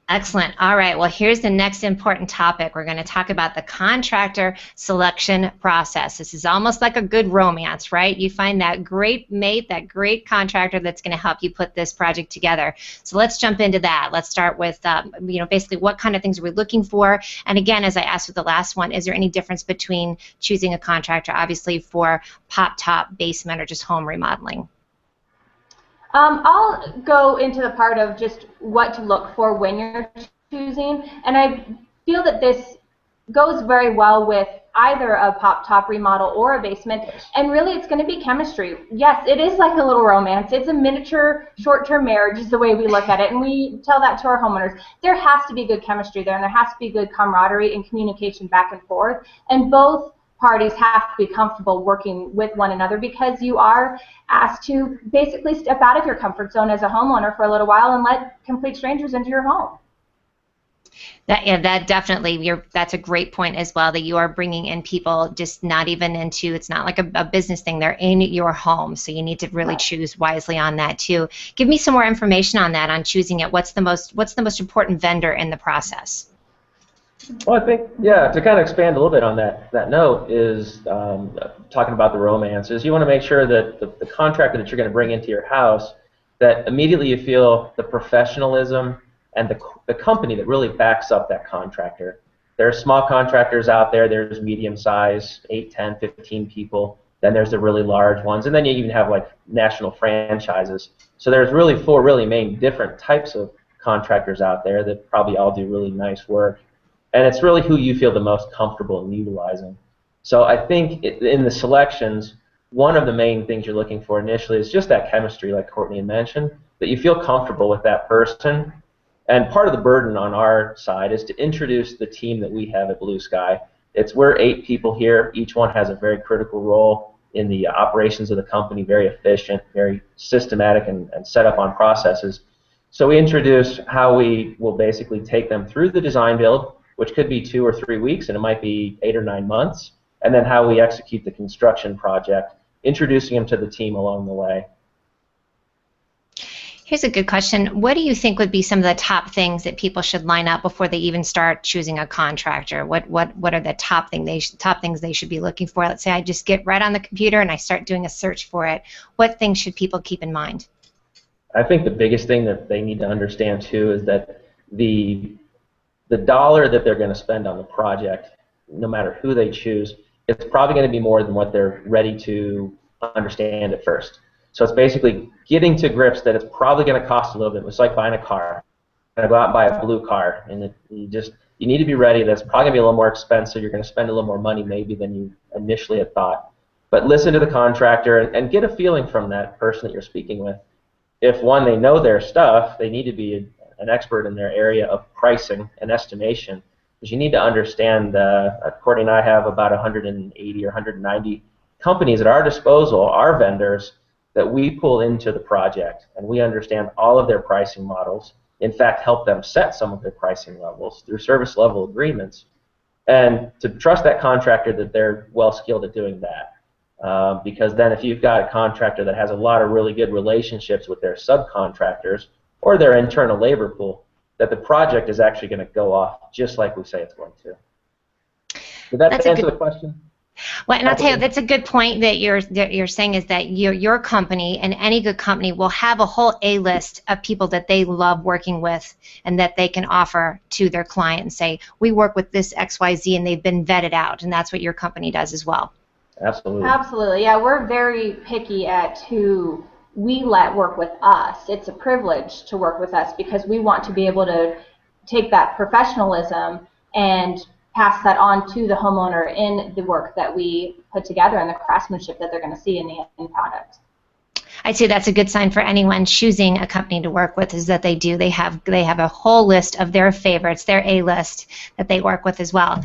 Excellent. All right. Well, here's the next important topic. We're going to talk about the contractor selection process. This is almost like a good romance, right? You find that great mate, that great contractor that's going to help you put this project together. So let's jump into that. Let's start with, basically what kind of things are we looking for? And again, as I asked with the last one, is there any difference between choosing a contractor, obviously, for pop-top, basement, or just home remodeling? I'll go into the part of just what to look for when you're choosing, and I feel that this goes very well with either a pop-top remodel or a basement, and really it's going to be chemistry. Yes, it is like a little romance. It's a miniature short-term marriage is the way we look at it, and we tell that to our homeowners. There has to be good chemistry there, and there has to be good camaraderie and communication back and forth, and both parties have to be comfortable working with one another, because you are asked to basically step out of your comfort zone as a homeowner for a little while and let complete strangers into your home. That definitely, that's a great point as well, that you are bringing in people just not even into, it's not like a business thing, they're in your home, so you need to really choose wisely on that too. Give me some more information on that, on choosing it. What's the most important vendor in the process? Well, I think, yeah, to kind of expand a little bit on that note is talking about the romances. You want to make sure that the contractor that you're going to bring into your house, that immediately you feel the professionalism and the company that really backs up that contractor. There are small contractors out there. There's medium size, 8, 10, 15 people. Then there's the really large ones. And then you even have like national franchises. So there's really 4 really main different types of contractors out there that probably all do really nice work. And it's really who you feel the most comfortable in utilizing. So I think in the selections, one of the main things you're looking for initially is just that chemistry, like Courtney had mentioned, that you feel comfortable with that person. And part of the burden on our side is to introduce the team that we have at Blue Sky. We're 8 people here. Each one has a very critical role in the operations of the company, very efficient, very systematic, and set up on processes. So we introduce how we will basically take them through the design build, which could be 2 or 3 weeks, and it might be 8 or 9 months, and then how we execute the construction project, introducing them to the team along the way. Here's a good question. What do you think would be some of the top things that people should line up before they even start choosing a contractor? What are the top things they should be looking for? Let's say I just get right on the computer and I start doing a search for it. What things should people keep in mind? I think the biggest thing that they need to understand too is that the dollar that they're going to spend on the project, no matter who they choose, it's probably going to be more than what they're ready to understand at first. So it's basically getting to grips that it's probably going to cost a little bit. It's like buying a car. You're going to go out and buy a blue car, and you need to be ready that it's probably going to be a little more expensive. You're going to spend a little more money maybe than you initially had thought. But listen to the contractor and get a feeling from that person that you're speaking with. If, one, they know their stuff, they need to be an expert in their area of pricing and estimation, because you need to understand, Courtney and I have about 180 or 190 companies at our disposal, our vendors, that we pull into the project, and we understand all of their pricing models, in fact help them set some of their pricing levels through service level agreements, and to trust that contractor that they're well skilled at doing that. Because then if you've got a contractor that has a lot of really good relationships with their subcontractors or their internal labor pool, that the project is actually going to go off just like we say it's going to. Did that answer the question? Well, and I'll tell you, that's a good point that you're saying, is that your company, and any good company, will have a whole A-list of people that they love working with and that they can offer to their client and say, we work with this XYZ and they've been vetted out, and that's what your company does as well. Absolutely. Absolutely, yeah, we're very picky at who we let work with us. It's a privilege to work with us because we want to be able to take that professionalism and pass that on to the homeowner in the work that we put together and the craftsmanship that they're going to see in the end product. I'd say that's a good sign for anyone choosing a company to work with, is that they have a whole list of their favorites, their A list that they work with as well.